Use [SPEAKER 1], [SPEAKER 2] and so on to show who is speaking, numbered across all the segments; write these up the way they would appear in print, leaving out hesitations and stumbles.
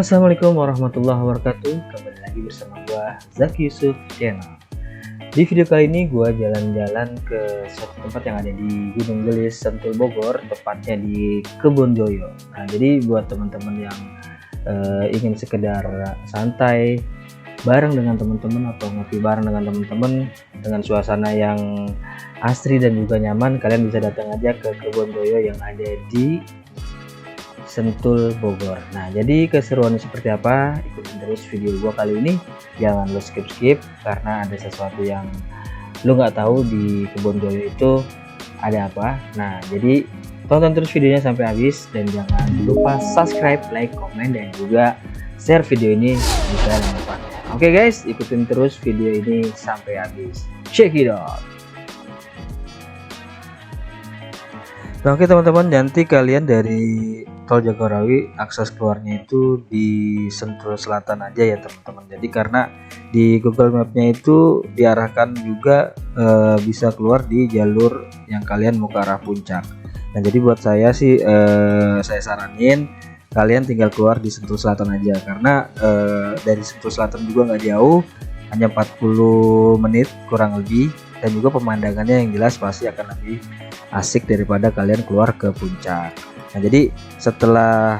[SPEAKER 1] Assalamualaikum warahmatullahi wabarakatuh. Kembali lagi bersama gua Zaki Yusuf Channel. Di video kali ini gua jalan-jalan ke suatu tempat yang ada di Gunung Gelis, Sentul, Bogor, tepatnya di Kebonjoyo. Nah, jadi buat teman-teman yang ingin sekedar santai bareng dengan teman-teman atau ngopi bareng dengan teman-teman dengan suasana yang asri dan juga nyaman, kalian bisa datang aja ke Kebonjoyo yang ada di Sentul, Bogor. Nah, jadi keseruannya seperti apa? Ikutin terus video gua kali ini. Jangan lo skip karena ada sesuatu yang lo nggak tahu di Kebonjoyo itu ada apa. Nah, jadi tonton terus videonya sampai habis dan jangan lupa subscribe, like, komen, dan juga share video ini jika ada manfaatnya. Oke guys, ikutin terus video ini sampai habis. Check it out. Nah, oke teman-teman, nanti kalian dari Tol Jagorawi akses keluarnya itu di Sentul Selatan aja ya teman-teman. Jadi karena di Google Mapnya itu diarahkan juga bisa keluar di jalur yang kalian mau ke arah puncak. Nah, jadi buat saya sih saya saranin kalian tinggal keluar di Sentul Selatan aja karena dari Sentul Selatan juga nggak jauh, hanya 40 menit kurang lebih, dan juga pemandangannya yang jelas pasti akan lebih asik daripada kalian keluar ke puncak. Nah, jadi setelah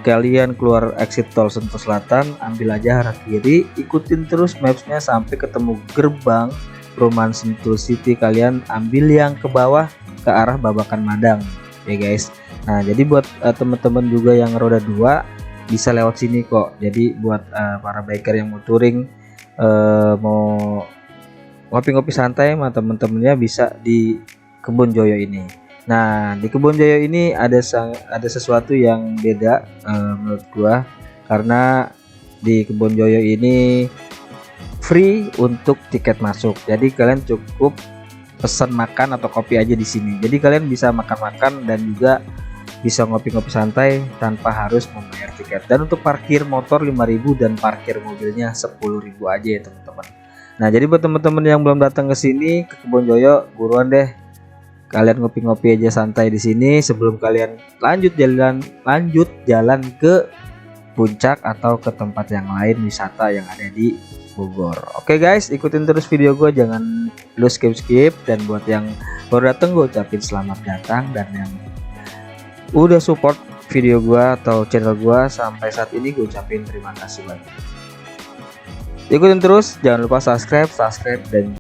[SPEAKER 1] kalian keluar exit tol Sentul Selatan, ambil aja arah kiri, ikutin terus mapsnya sampai ketemu gerbang perumahan Sentul City. Kalian ambil yang ke bawah ke arah Babakan Madang ya guys. Nah, jadi buat teman-teman juga yang roda 2 bisa lewat sini kok. Jadi buat para biker yang mau touring, mau ngopi-ngopi santai sama temen-temennya bisa di Kebonjoyo ini. Nah, di Kebonjoyo ini ada sesuatu yang beda menurut gua, karena di Kebonjoyo ini free untuk tiket masuk. Jadi kalian cukup pesan makan atau kopi aja di sini. Jadi kalian bisa makan-makan dan juga bisa ngopi-ngopi santai tanpa harus membayar tiket. Dan untuk parkir motor 5.000 dan parkir mobilnya 10.000 aja ya teman-teman. Nah, jadi buat teman-teman yang belum datang ke sini ke Kebonjoyo, buruan deh. Kalian ngopi-ngopi aja santai di sini sebelum kalian lanjut jalan ke puncak atau ke tempat yang lain wisata yang ada di Bogor. Oke guys, ikutin terus video gue, jangan lu skip, dan buat yang baru datang gue ucapin selamat datang, dan yang udah support video gue atau channel gue sampai saat ini gue ucapin terima kasih banyak. Ikutin terus, jangan lupa subscribe dan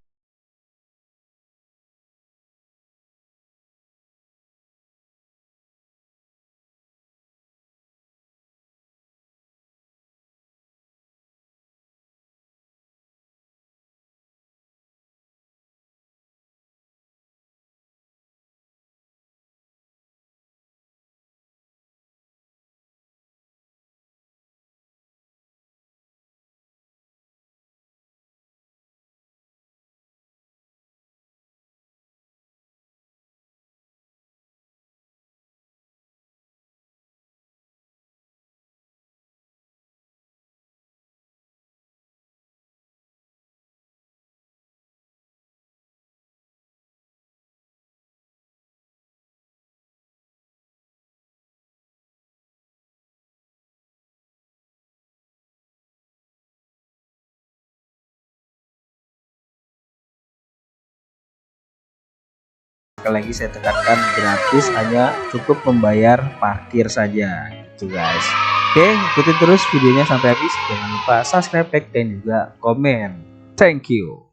[SPEAKER 1] sekali lagi saya tekankan gratis, hanya cukup membayar parkir saja gitu guys. Oke, ikutin terus videonya sampai habis, jangan lupa subscribe, like, dan juga komen. Thank you.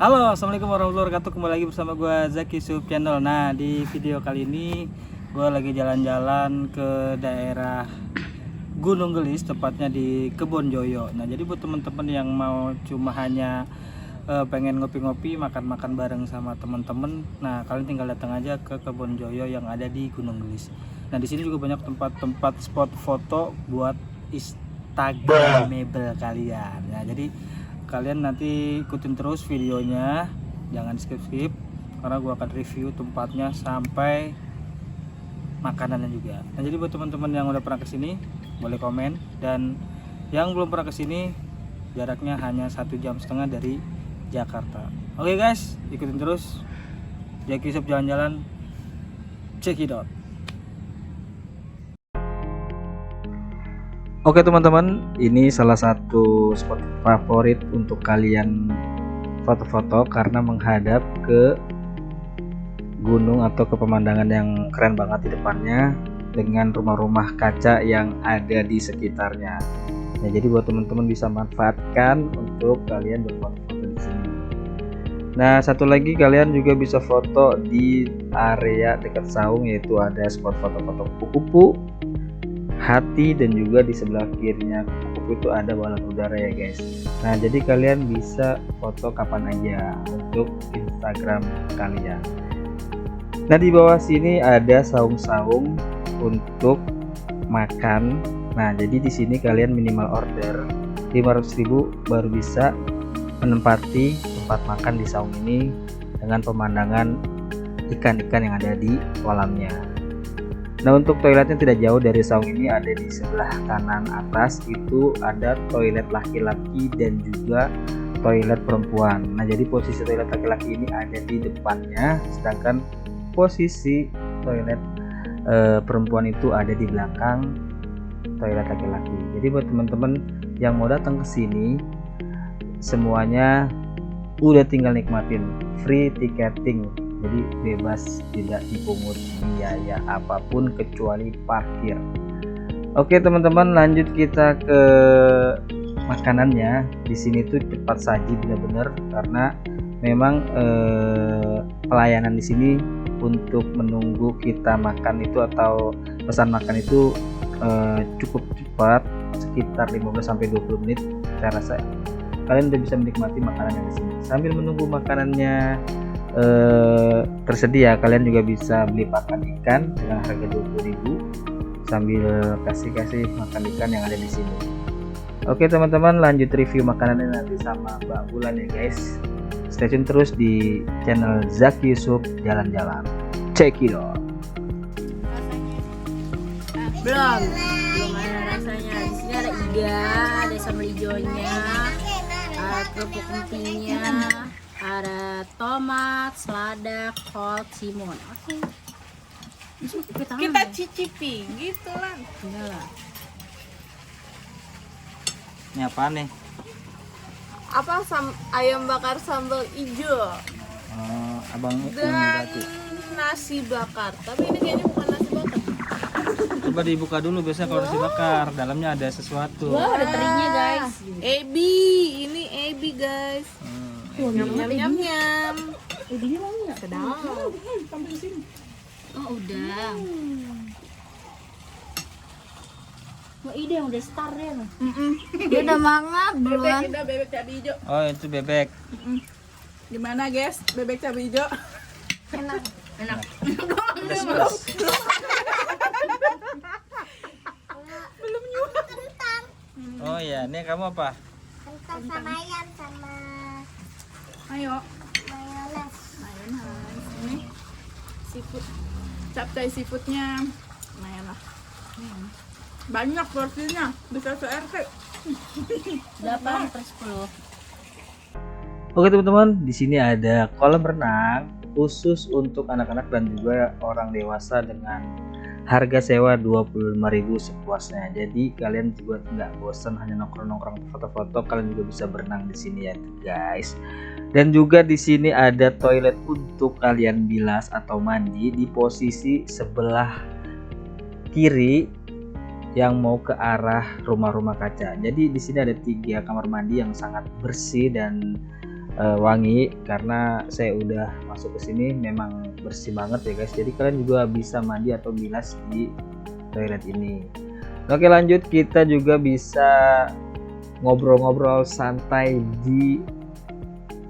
[SPEAKER 2] Halo, assalamualaikum warahmatullahi wabarakatuh. Kembali lagi bersama gue Zaki Sub Channel. Nah, di video kali ini gue lagi jalan-jalan ke daerah Gunung Gelis, tepatnya di Kebon Joyo. Nah, jadi buat teman-teman yang mau cuma hanya pengen ngopi-ngopi, makan-makan bareng sama teman-teman, nah kalian tinggal datang aja ke Kebon Joyo yang ada di Gunung Gelis. Nah, di sini juga banyak tempat-tempat spot foto buat Instagramable kalian. Nah, jadi kalian nanti ikutin terus videonya, jangan skip karena gua akan review tempatnya sampai makanannya juga. Nah, jadi buat teman-teman yang udah pernah kesini boleh komen, dan yang belum pernah kesini jaraknya hanya 1,5 jam dari Jakarta. Oke guys, ikutin terus Zaki Yusuf jalan-jalan, check it out.
[SPEAKER 1] Oke teman-teman, ini salah satu spot favorit untuk kalian foto-foto karena menghadap ke gunung atau ke pemandangan yang keren banget di depannya dengan rumah-rumah kaca yang ada di sekitarnya. Nah, jadi buat teman-teman bisa manfaatkan untuk kalian berfoto-foto di sini. Nah, satu lagi kalian juga bisa foto di area dekat saung, yaitu ada spot foto-foto kupu-kupu, hati, dan juga di sebelah kirinya kupu-kupu itu ada balon udara ya guys. Nah, jadi kalian bisa foto kapan aja untuk Instagram kalian. Nah, di bawah sini ada saung-saung untuk makan. Nah, jadi di sini kalian minimal order 500.000 baru bisa menempati tempat makan di saung ini dengan pemandangan ikan-ikan yang ada di kolamnya. Nah, untuk toiletnya tidak jauh dari saung ini, ada di sebelah kanan atas itu ada toilet laki-laki dan juga toilet perempuan. Nah, jadi posisi toilet laki-laki ini ada di depannya, sedangkan posisi toilet perempuan itu ada di belakang toilet laki-laki. Jadi buat teman-teman yang mau datang ke sini, semuanya udah tinggal nikmatin free ticketing. Jadi bebas, tidak dipungut biaya apapun kecuali parkir. Oke teman-teman, lanjut kita ke makanannya. Di sini tuh cepat saji bener-bener karena memang pelayanan di sini untuk menunggu kita makan itu atau pesan makan itu cukup cepat, sekitar 15-20 menit. Saya rasa kalian udah bisa menikmati makanannya di sini. Sambil menunggu makanannya tersedia, kalian juga bisa beli pakan ikan dengan harga 20.000 sambil kasih makan ikan yang ada di sini. Oke teman-teman, lanjut review makanannya nanti sama Mbak Bulan ya guys. Stay tune terus di channel Zaki Yusuf Jalan-Jalan. Check it out.
[SPEAKER 3] Belum ada rasanya. Di sini ada iga, ada sambal hijaunya, ada kerupuk empingnya, ada tomat, selada, kol, timun. Oke.
[SPEAKER 4] Kita cicipi gitu lah.
[SPEAKER 3] Enggak lah.
[SPEAKER 2] Ini apa nih?
[SPEAKER 4] Apa ayam bakar sambal hijau
[SPEAKER 2] Abang itu
[SPEAKER 4] dan
[SPEAKER 2] berarti.
[SPEAKER 4] nasi bakar. Tapi ini kayaknya bukan nasi bakar.
[SPEAKER 2] Coba dibuka dulu, biasanya kalau nasi bakar dalamnya ada sesuatu.
[SPEAKER 3] Wah, ada terinya guys.
[SPEAKER 4] Ebi, ini ebi guys. Nyam nyam nyam nyam.
[SPEAKER 3] Ebinya mau nggak?
[SPEAKER 4] Sedap.
[SPEAKER 3] Oh udah. Wah ide yang udah star ya. Dia udah mangap
[SPEAKER 4] Bebek
[SPEAKER 3] duluan.
[SPEAKER 4] kita bebek cabai hijau.
[SPEAKER 2] Oh, itu bebek.
[SPEAKER 4] Gimana guys? Bebek cabai hijau.
[SPEAKER 3] Enak.
[SPEAKER 2] Pedas. Oh iya, ini kamu apa?
[SPEAKER 5] Kentang sama ayam sama
[SPEAKER 4] Ayo.
[SPEAKER 5] mayones.
[SPEAKER 4] Mayonnaise. Ini seafood. Capcay seafoodnya. Lumayan lah. Banyak porsinya. Bisa se-RT.
[SPEAKER 3] 8/10.
[SPEAKER 1] Oke teman-teman, di sini ada kolam renang khusus untuk anak-anak dan juga orang dewasa dengan harga sewa 25.000 sepuasnya. Jadi kalian juga nggak bosan hanya nongkrong-nongkrong foto-foto, kalian juga bisa berenang di sini ya guys. Dan juga di sini ada toilet untuk kalian bilas atau mandi di posisi sebelah kiri yang mau ke arah rumah-rumah kaca. Jadi di sini ada 3 kamar mandi yang sangat bersih dan wangi karena saya udah masuk ke sini memang bersih banget ya guys. Jadi kalian juga bisa mandi atau bilas di toilet ini. Oke, lanjut, kita juga bisa ngobrol-ngobrol santai di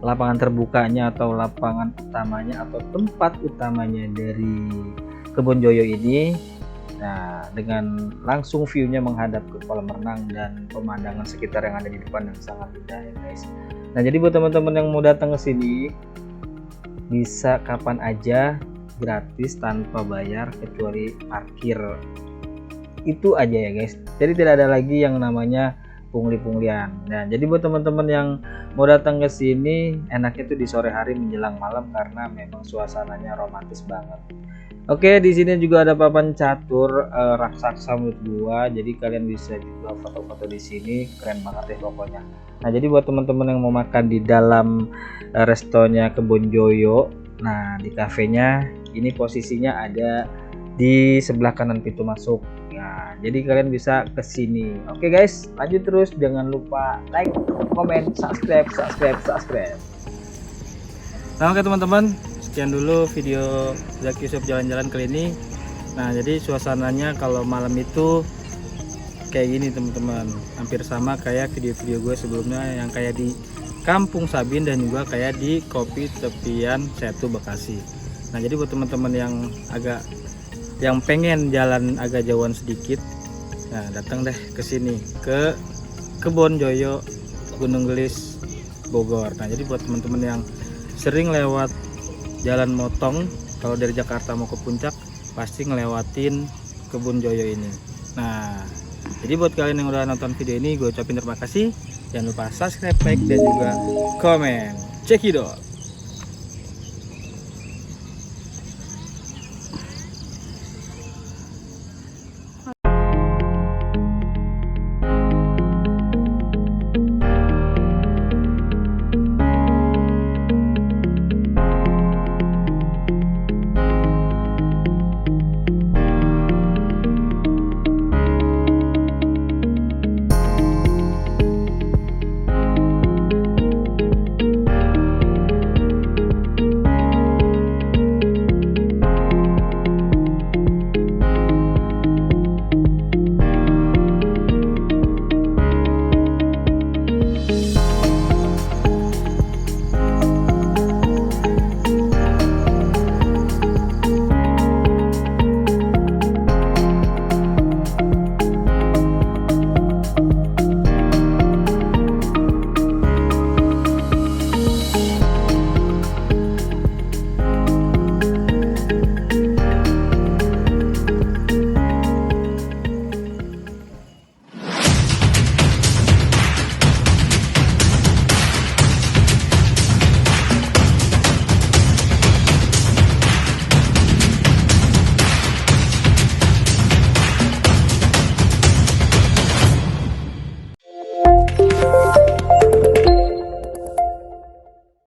[SPEAKER 1] lapangan terbukanya atau lapangan utamanya atau tempat utamanya dari Kebon Joyo ini. Nah, dengan langsung view-nya menghadap ke kolam renang dan pemandangan sekitar yang ada di depan yang sangat indah ya guys. Nah, jadi buat teman-teman yang mau datang ke sini bisa kapan aja, gratis tanpa bayar kecuali parkir. Itu aja ya guys. Jadi tidak ada lagi yang namanya pungli-punglian. Nah, jadi buat teman-teman yang mau datang ke sini enaknya tuh di sore hari menjelang malam karena memang suasananya romantis banget. Oke, di sini juga ada papan catur raksasa menurut gua. Jadi kalian bisa juga foto-foto di sini, keren banget deh pokoknya. Nah, jadi buat teman-teman yang mau makan di dalam restonya Kebon Joyo, nah di kafenya ini posisinya ada di sebelah kanan pintu masuk. Nah, jadi kalian bisa ke sini. Oke guys, lanjut terus, jangan lupa like, komen, subscribe.
[SPEAKER 2] Nah, oke teman-teman, sekian dulu video Zaki Yusuf jalan-jalan kali ini. Nah, jadi suasananya kalau malam itu kayak gini teman-teman, hampir sama kayak video-video gue sebelumnya yang kayak di Kampung Sabin dan juga kayak di Kopi Tepian Setu Bekasi. Nah, jadi buat teman-teman yang pengen jalan agak jauhan sedikit, nah datang deh ke sini ke Kebon Joyo Gunung Gelis Bogor. Nah, jadi buat teman-teman yang sering lewat Jalan Motong kalau dari Jakarta mau ke puncak pasti ngelewatin Kebun Joyo ini. Nah, jadi buat kalian yang udah nonton video ini gue ucapin terima kasih. Jangan lupa subscribe, like, dan juga komen. Cekidot.